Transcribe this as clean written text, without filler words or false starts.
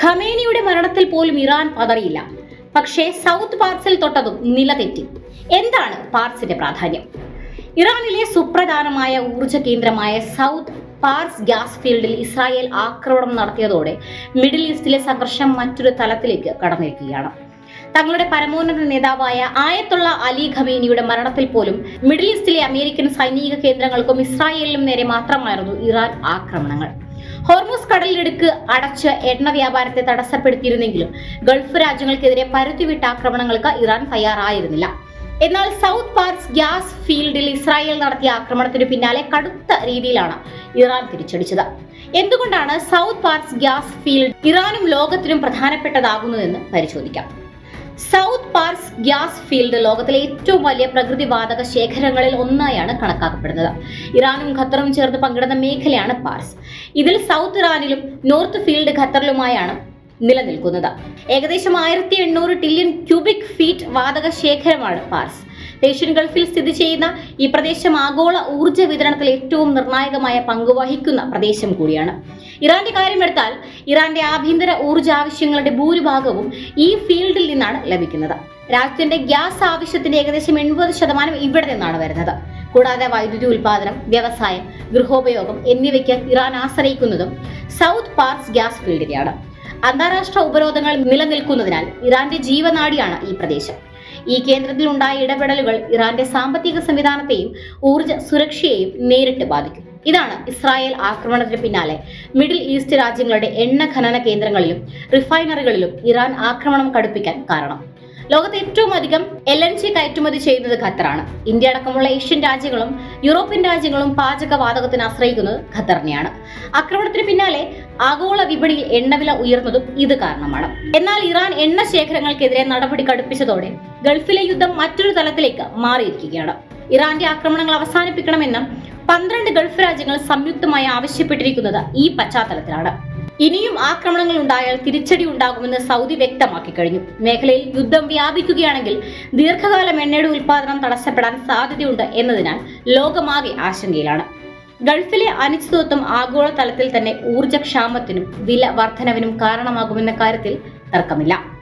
ഖമേനിയുടെ മരണത്തിൽ പോലും ഇറാൻ പതറിയില്ല. പക്ഷേ സൗത്ത് പാർസിൽ തൊട്ടതും നിലതെറ്റി. എന്താണ് പാർസിന്റെ പ്രാധാന്യം? ഇറാനിലെ സുപ്രധാനമായ ഊർജ്ജ കേന്ദ്രമായ സൗത്ത് പാർസ് ഗ്യാസ് ഫീൽഡിൽ ഇസ്രായേൽ ആക്രമണം നടത്തിയതോടെ മിഡിൽ ഈസ്റ്റിലെ സംഘർഷം മറ്റൊരു തലത്തിലേക്ക് കടന്നിരിക്കുകയാണ്. തങ്ങളുടെ പരമോന്നത നേതാവായ ആയത്തുള്ള അലി ഖമേനിയുടെ മരണത്തിൽ പോലും മിഡിൽ ഈസ്റ്റിലെ അമേരിക്കൻ സൈനിക കേന്ദ്രങ്ങൾക്കും ഇസ്രായേലിനും നേരെ മാത്രമായിരുന്നു ഇറാൻ ആക്രമണങ്ങൾ. ഹോർമുസ് കടലിടുക്ക് അടച്ച് എണ്ണ വ്യാപാരത്തെ തടസ്സപ്പെടുത്തിയിരുന്നെങ്കിലും ഗൾഫ് രാജ്യങ്ങൾക്കെതിരെ പരുത്തിവിട്ട ആക്രമണങ്ങൾക്ക് ഇറാൻ തയ്യാറായിരുന്നില്ല. എന്നാൽ സൗത്ത് പാർസ് ഗ്യാസ് ഫീൽഡിൽ ഇസ്രായേൽ നടത്തിയ ആക്രമണത്തിന് പിന്നാലെ കടുത്ത രീതിയിലാണ് ഇറാൻ തിരിച്ചടിച്ചത്. എന്തുകൊണ്ടാണ് സൗത്ത് പാർസ് ഗ്യാസ് ഫീൽഡ് ഇറാനും ലോകത്തിനും പ്രധാനപ്പെട്ടതാകുന്നതെന്ന് പരിശോധിക്കാം. സൗത്ത് പാർസ് ഗ്യാസ് ഫീൽഡ് ലോകത്തിലെ ഏറ്റവും വലിയ പ്രകൃതിവാതക ശേഖരങ്ങളിൽ ഒന്നായാണ് കണക്കാക്കപ്പെടുന്നത്. ഇറാനും ഖത്തറും ചേർന്ന് പങ്കിടുന്ന മേഖലയാണ് പാർസ്. ഇതിൽ സൗത്ത് ഇറാനിലും നോർത്ത് ഫീൽഡ് ഖത്തറിലുമായാണ് നിലനിൽക്കുന്നത്. ഏകദേശം 1800 ട്രില്യൺ ക്യൂബിക് ഫീറ്റ് വാതക ശേഖരമാണ് പാർസ്. പേർഷ്യൻ ഗൾഫിൽ സ്ഥിതി ചെയ്യുന്ന ഈ പ്രദേശം ആഗോള ഊർജ്ജ വിതരണത്തിൽ ഏറ്റവും നിർണായകമായ പങ്ക് വഹിക്കുന്ന പ്രദേശം കൂടിയാണ്. ഇറാന്റെ കാര്യമെടുത്താൽ ഇറാന്റെ ആഭ്യന്തര ഊർജ്ജ ആവശ്യങ്ങളുടെ ഭൂരിഭാഗവും ഈ ഫീൽഡിൽ നിന്നാണ് ലഭിക്കുന്നത്. രാജ്യത്തിന്റെ ഗ്യാസ് ആവശ്യത്തിന്റെ ഏകദേശം 80% ഇവിടെ നിന്നാണ് വരുന്നത്. കൂടാതെ വൈദ്യുതി ഉൽപാദനം, വ്യവസായം, ഗൃഹോപയോഗം എന്നിവയ്ക്ക് ഇറാൻ ആശ്രയിക്കുന്നതും സൗത്ത് പാർസ് ഗ്യാസ് ഫീൽഡിനെയാണ്. അന്താരാഷ്ട്ര ഉപരോധങ്ങൾ നിലനിൽക്കുന്നതിനാൽ ഇറാന്റെ ജീവനാഡിയാണ് ഈ പ്രദേശം. ഈ കേന്ദ്രത്തിൽ ഉണ്ടായ ഇടപെടലുകൾ ഇറാന്റെ സാമ്പത്തിക സംവിധാനത്തെയും ഊർജ്ജ സുരക്ഷയെയും നേരിട്ട് ബാധിക്കും. ഇതാണ് ഇസ്രായേൽ ആക്രമണത്തിന് പിന്നാലെ മിഡിൽ ഈസ്റ്റ് രാജ്യങ്ങളുടെ എണ്ണ ഖനന കേന്ദ്രങ്ങളിലും റിഫൈനറികളിലും ഇറാൻ ആക്രമണം കടുപ്പിക്കാൻ കാരണം. ലോകത്ത് ഏറ്റവും അധികം LNG കയറ്റുമതി ചെയ്യുന്നത് ഖത്തറാണ്. ഇന്ത്യ അടക്കമുള്ള ഏഷ്യൻ രാജ്യങ്ങളും യൂറോപ്യൻ രാജ്യങ്ങളും പാചകവാതകത്തിന് ആശ്രയിക്കുന്നത് ഖത്തറിനെയാണ്. ആക്രമണത്തിന് പിന്നാലെ ആഗോള വിപണിയിൽ എണ്ണവില ഉയർന്നതും ഇത് കാരണമാണ്. എന്നാൽ ഇറാൻ എണ്ണ ശേഖരങ്ങൾക്കെതിരെ നടപടി കടുപ്പിച്ചതോടെ ഗൾഫിലെ യുദ്ധം മറ്റൊരു തലത്തിലേക്ക് മാറിയിരിക്കുകയാണ്. ഇറാന്റെ ആക്രമണങ്ങൾ അവസാനിപ്പിക്കണമെന്ന് 12 ഗൾഫ് രാജ്യങ്ങൾ സംയുക്തമായി ആവശ്യപ്പെട്ടിരിക്കുന്നത് ഈ പശ്ചാത്തലത്തിലാണ്. ഇനിയും ആക്രമണങ്ങൾ ഉണ്ടായാൽ തിരിച്ചടി ഉണ്ടാകുമെന്ന് സൗദി വ്യക്തമാക്കി കഴിഞ്ഞു. മേഖലയിൽ യുദ്ധം വ്യാപിക്കുകയാണെങ്കിൽ ദീർഘകാലം എണ്ണയുടെ ഉൽപാദനം തടസ്സപ്പെടാൻ സാധ്യതയുണ്ട് എന്നതിനാൽ ലോകമാകെ ആശങ്കയിലാണ്. ഗൾഫിലെ അനിശ്ചിതത്വം ആഗോള തലത്തിൽ തന്നെ ഊർജ്ജക്ഷാമത്തിനും വില വർധനവിനും കാരണമാകുമെന്ന കാര്യത്തിൽ തർക്കമില്ല.